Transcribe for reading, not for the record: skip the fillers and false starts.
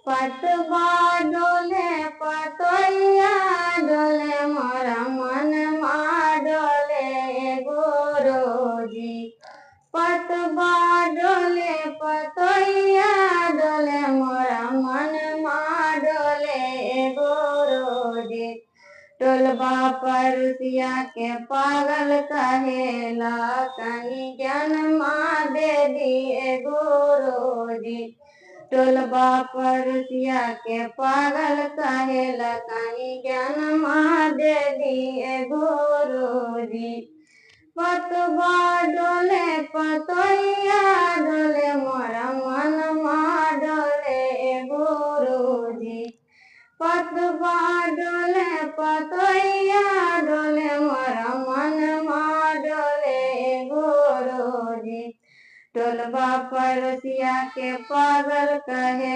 पतवा डोले पतैया डोले मोरा मन मा डोले गुरुजी। पतवा डोले पतैया डोले मोरा मन मा डोले गुरुजी। टोलबा परुसिया के पागल कहेला कनी ज्ञान माँ दे दिए गुरुजी। टोलबा परुसिया के पागल कहेला कनी ज्ञान माँ दे दिए गुरुजी। पतवा डोले पतैया डोले मोरा मन मा डोले गुरुजी। पतवा डोले पतैया डोले मोरा मन मा डोले गुरुजी। टोलबा परुसिया के पागल कहे